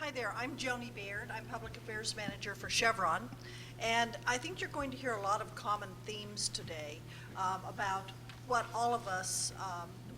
Hi there, I'm Joni Baird. I'm Public Affairs Manager for Chevron. And I think you're going to hear a lot of common themes today about what all of us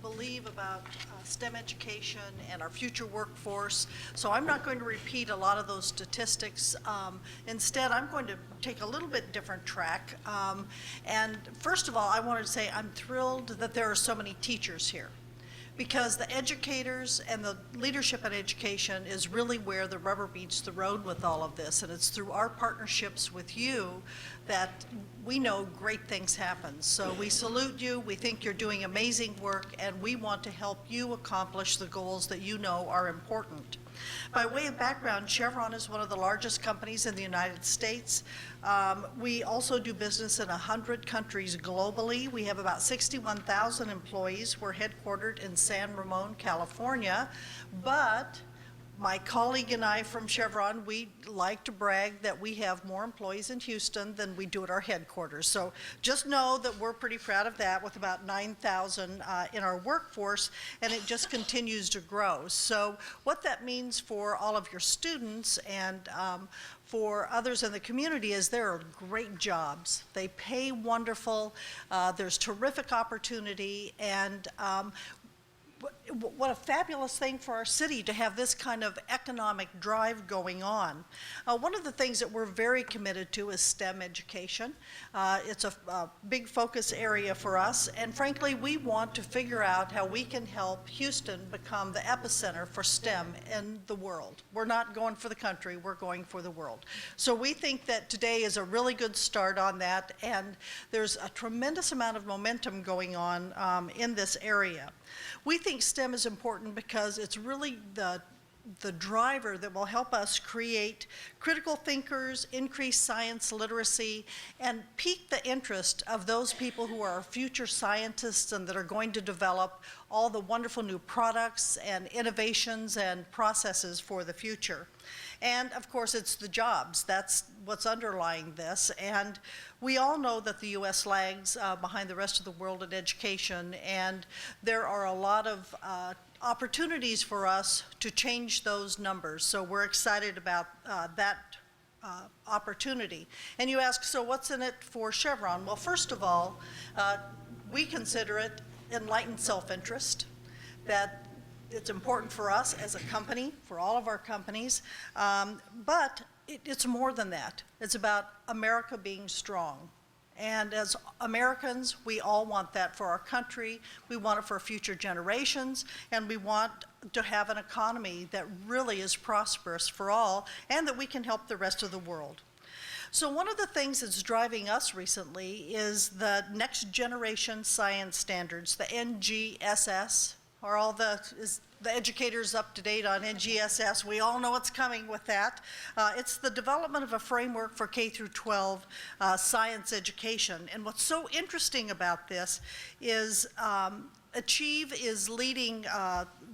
believe about STEM education and our future workforce. So I'm not going to repeat a lot of those statistics. Instead, I'm going to take a little bit different track. And first of all, I wanted to say I'm thrilled that there are so many teachers here, because the educators and the leadership in education is really where the rubber meets the road with all of this. And it's through our partnerships with you that we know great things happen. So we salute you, we think you're doing amazing work, and we want to help you accomplish the goals that you know are important. By way of background, Chevron is one of the largest companies in the United States. We also do business in 100 countries globally. We have about 61,000 employees. We're headquartered in San Ramon, California. But my colleague and I from Chevron, we like to brag that we have more employees in Houston than we do at our headquarters. So just know that we're pretty proud of that, with about 9,000 in our workforce, and it just continues to grow. So what that means for all of your students and for others in the community is there are great jobs. They pay wonderful, there's terrific opportunity, and what a fabulous thing for our city to have this kind of economic drive going on. One of the things that we're very committed to is STEM education. It's a big focus area for us, and frankly, we want to figure out how we can help Houston become the epicenter for STEM in the world. We're not going for the country, we're going for the world. So we think that today is a really good start on that, and there's a tremendous amount of momentum going on in this area. We think STEM is important because it's really the driver that will help us create critical thinkers, increase science literacy, and pique the interest of those people who are future scientists and that are going to develop all the wonderful new products and innovations and processes for the future. And of course, it's the jobs. That's what's underlying this. And we all know that the U.S. lags behind the rest of the world in education, and there are a lot of opportunities for us to change those numbers. So we're excited about that opportunity. And you ask, so what's in it for Chevron? Well, first of all, we consider it enlightened self-interest, that it's important for us as a company, for all of our companies, but it's more than that. It's about America being strong. And as Americans, we all want that for our country. We want it for future generations, and we want to have an economy that really is prosperous for all, and that we can help the rest of the world. So one of the things that's driving us recently is the next generation science standards, the NGSS. Are all the educators up to date on NGSS? We all know what's coming with that. It's the development of a framework for K through 12 science education. And what's so interesting about this is Achieve is leading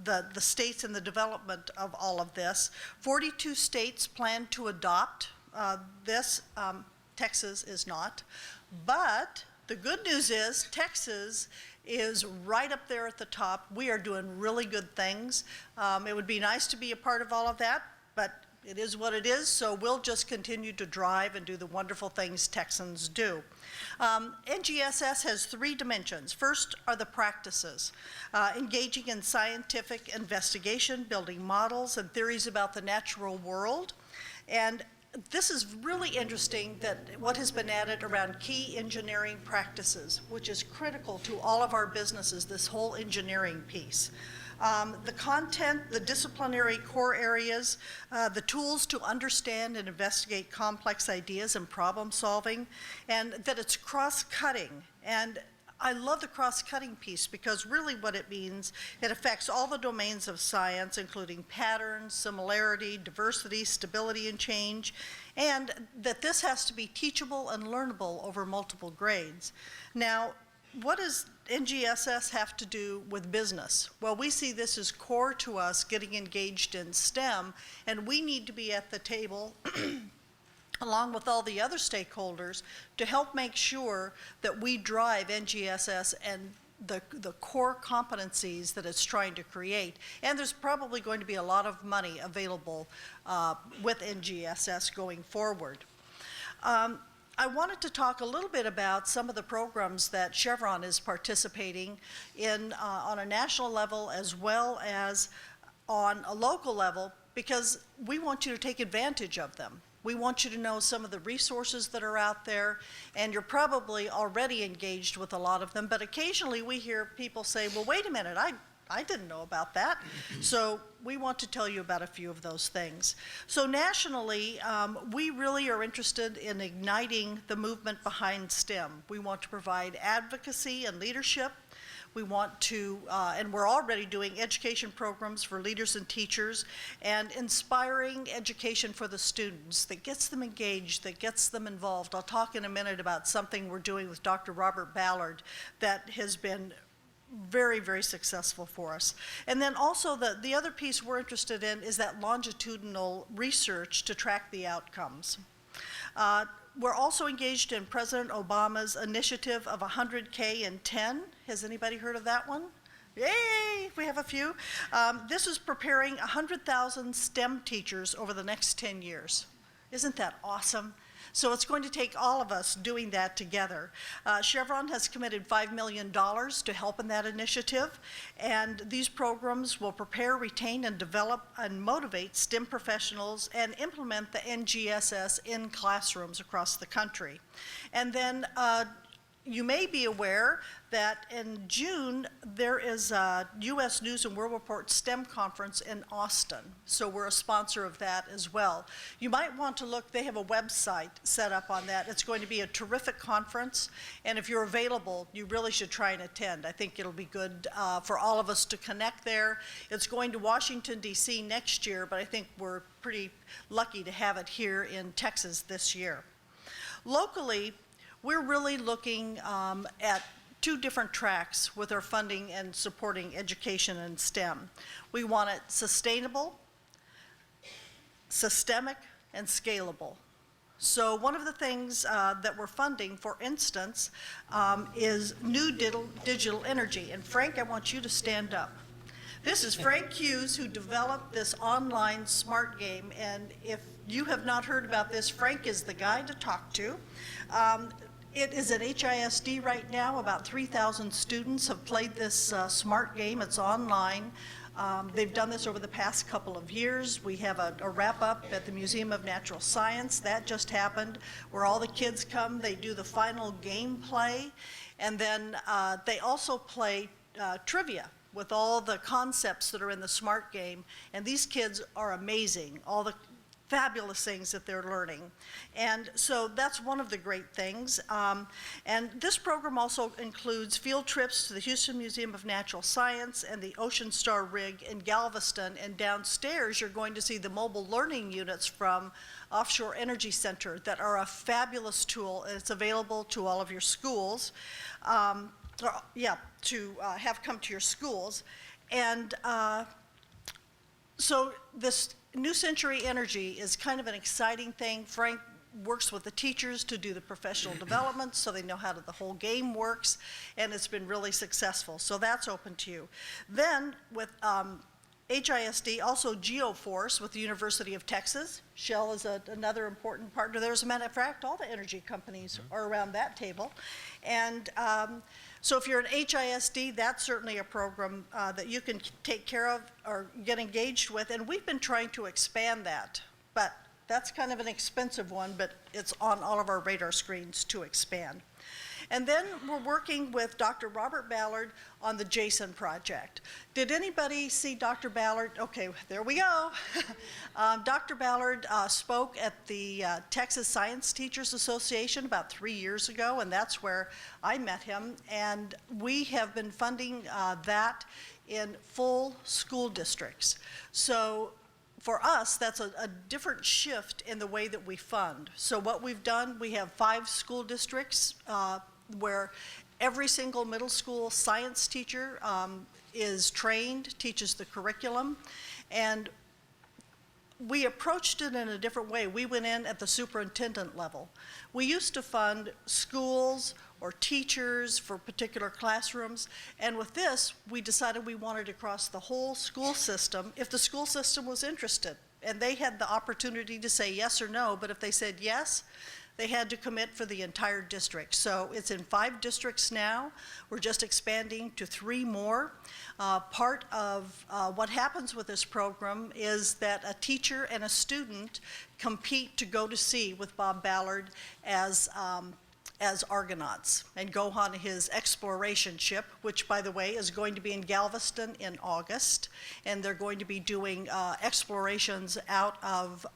the states in the development of all of this. 42 states plan to adopt this. Texas is not. But the good news is Texas is right up there at the top. We are doing really good things. It would be nice to be a part of all of that, but it is what it is, so we'll just continue to drive and do the wonderful things Texans do. NGSS has 3 dimensions. First are the practices, engaging in scientific investigation, building models and theories about the natural world. And this is really interesting, that what has been added around key engineering practices, which is critical to all of our businesses, this whole engineering piece. The content, the disciplinary core areas, the tools to understand and investigate complex ideas and problem solving, and that it's cross-cutting. And I love the cross-cutting piece, because really what it means, it affects all the domains of science, including patterns, similarity, diversity, stability, and change, and that this has to be teachable and learnable over multiple grades. Now, what does NGSS have to do with business? Well, we see this as core to us getting engaged in STEM, and we need to be at the table along with all the other stakeholders to help make sure that we drive NGSS and the core competencies that it's trying to create. And there's probably going to be a lot of money available with NGSS going forward. I wanted to talk a little bit about some of the programs that Chevron is participating in on a national level as well as on a local level, because we want you to take advantage of them. We want you to know some of the resources that are out there, and you're probably already engaged with a lot of them, but occasionally we hear people say, well, wait a minute, I didn't know about that. So we want to tell you about a few of those things. So nationally, we really are interested in igniting the movement behind STEM. We want to provide advocacy and leadership. We want to, and we're already doing education programs for leaders and teachers and inspiring education for the students that gets them engaged, that gets them involved. I'll talk in a minute about something we're doing with Dr. Robert Ballard that has been very, very successful for us. And then also the other piece we're interested in is that longitudinal research to track the outcomes. We're also engaged in President Obama's initiative of 100K in 10. Has anybody heard of that one? Yay, we have a few. This is preparing 100,000 STEM teachers over the next 10 years. Isn't that awesome? So it's going to take all of us doing that together. Chevron has committed $5 million to help in that initiative, and these programs will prepare, retain, and develop and motivate STEM professionals and implement the NGSS in classrooms across the country. And then you may be aware that in June, there is a U.S. News and World Report STEM conference in Austin. So we're a sponsor of that as well. You might want to look, they have a website set up on that. It's going to be a terrific conference. And if you're available, you really should try and attend. I think it'll be good for all of us to connect there. It's going to Washington, D.C. next year, but I think we're pretty lucky to have it here in Texas this year. Locally, we're really looking at two different tracks with our funding and supporting education in STEM. We want it sustainable, systemic, and scalable. So one of the things that we're funding, for instance, is new digital energy. And Frank, I want you to stand up. This is Frank Hughes, who developed this online smart game. And if you have not heard about this, Frank is the guy to talk to. It is at HISD right now. About 3,000 students have played this smart game. It's online. They've done this over the past couple of years. We have a wrap-up at the Museum of Natural Science. That just happened, where all the kids come, they do the final game play, and then they also play trivia with all the concepts that are in the smart game. And these kids are amazing, all the fabulous things that they're learning. And so that's one of the great things. And this program also includes field trips to the Houston Museum of Natural Science and the Ocean Star Rig in Galveston. And downstairs, you're going to see the mobile learning units from Offshore Energy Center that are a fabulous tool, and it's available to all of your schools, to have come to your schools. And so this New Century Energy is kind of an exciting thing. Frank works with the teachers to do the professional development so they know how the whole game works, and it's been really successful. So that's open to you. Then with HISD, also GeoForce with the University of Texas. Shell is another important partner there. As a matter of fact, all the energy companies are around that table. And so if you're an HISD, that's certainly a program that you can take care of or get engaged with. And we've been trying to expand that, but that's kind of an expensive one, but it's on all of our radar screens to expand. And then we're working with Dr. Robert Ballard on the Jason project. Did anybody see Dr. Ballard? Okay, there we go. Dr. Ballard spoke at the Texas Science Teachers Association about 3 years ago, and that's where I met him. And we have been funding that in full school districts. So for us, that's a different shift in the way that we fund. So what we've done, we have 5 school districts where every single middle school science teacher is trained, teaches the curriculum, and we approached it in a different way. We went in at the superintendent level. We used to fund schools or teachers for particular classrooms. And with this, we decided we wanted to cross the whole school system if the school system was interested. And they had the opportunity to say yes or no, but if they said yes, they had to commit for the entire district. So it's in 5 districts now. We're just expanding to 3 more. Part of what happens with this program is that a teacher and a student compete to go to sea with Bob Ballard as Argonauts and go on his exploration ship, which, by the way, is going to be in Galveston in August. And they're going to be doing explorations out of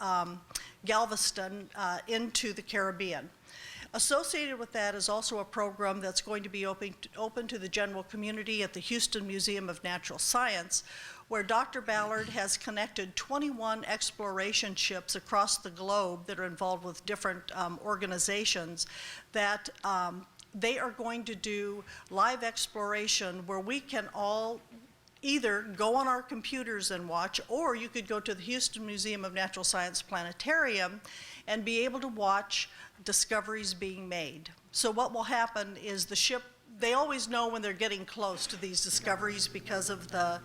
Galveston into the Caribbean. Associated with that is also a program that's going to be open to the general community at the Houston Museum of Natural Science, where Dr. Ballard has connected 21 exploration ships across the globe that are involved with different organizations that they are going to do live exploration where we can all either go on our computers and watch, or you could go to the Houston Museum of Natural Science Planetarium and be able to watch discoveries being made. So what will happen is the ship, they always know when they're getting close to these discoveries because of the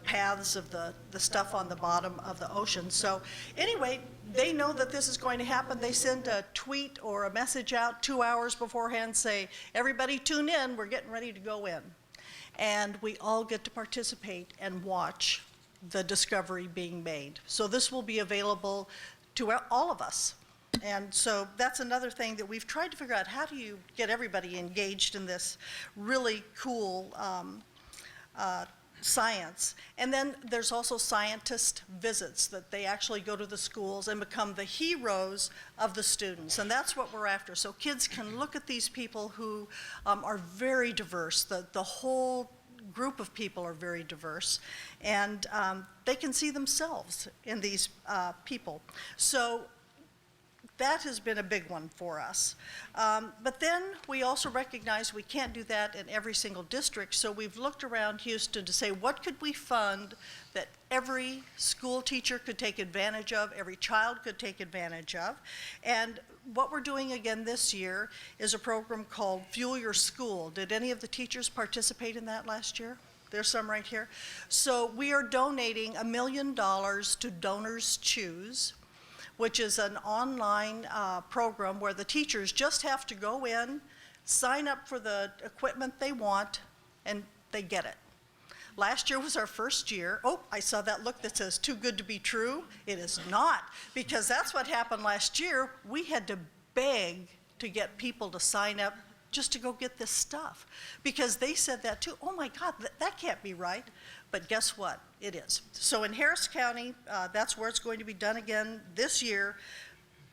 paths of the stuff on the bottom of the ocean. So anyway, they know that this is going to happen. They send a tweet or a message out 2 hours beforehand, say, everybody tune in, we're getting ready to go in. And we all get to participate and watch the discovery being made. So this will be available to all of us. And so that's another thing that we've tried to figure out. How do you get everybody engaged in this really cool science? And then there's also scientist visits, that they actually go to the schools and become the heroes of the students. And that's what we're after. So kids can look at these people who are very diverse. The whole group of people are very diverse. And they can see themselves in these people. So that has been a big one for us. But then we also recognize we can't do that in every single district, so we've looked around Houston to say, what could we fund that every school teacher could take advantage of, every child could take advantage of? And what we're doing again this year is a program called Fuel Your School. Did any of the teachers participate in that last year? There's some right here. So we are donating $1 million to Donors Choose, which is an online program where the teachers just have to go in, sign up for the equipment they want, and they get it. Last year was our first year. Oh, I saw that look that says too good to be true. It is not, because that's what happened last year. We had to beg to get people to sign up just to go get this stuff, because they said that too. Oh my God, that can't be right. But guess what? It is. So in Harris County, that's where it's going to be done again this year.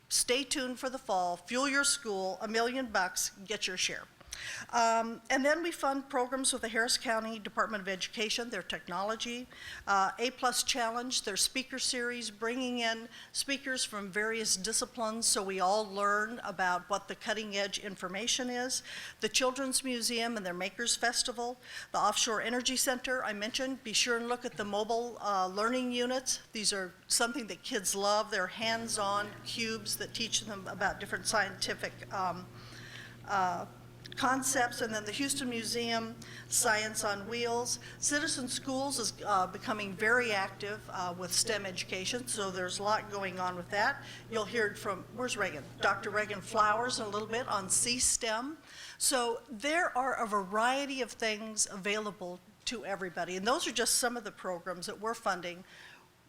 Stay tuned for the fall. Fuel Your School, $1 million, get your share. And then we fund programs with the Harris County Department of Education, their technology, A+ Challenge, their speaker series, bringing in speakers from various disciplines so we all learn about what the cutting edge information is, the Children's Museum and their Makers Festival, the Offshore Energy Center I mentioned. Be sure and look at the mobile learning units. These are something that kids love. They're hands-on cubes that teach them about different scientific concepts. And then the Houston Museum, Science on Wheels. Citizen Schools is becoming very active with STEM education, so there's a lot going on with that. You'll hear it from, where's Reagan? Dr. Reagan Flowers in a little bit on C-STEM. So there are a variety of things available to everybody, and those are just some of the programs that we're funding.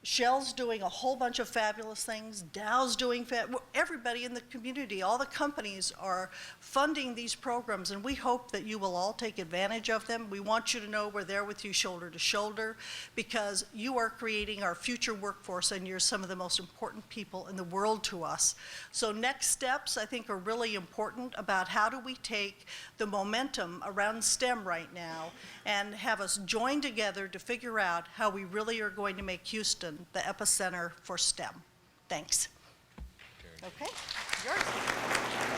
Shell's doing a whole bunch of fabulous things. Dow's doing, everybody in the community, all the companies are funding these programs, and we hope that you will all take advantage of them. We want you to know we're there with you shoulder to shoulder, because you are creating our future workforce, and you're some of the most important people in the world to us. So next steps, I think, are really important about how do we take the momentum around STEM right now and have us join together to figure out how we really are going to make Houston the epicenter for STEM. Thanks. Okay, yours.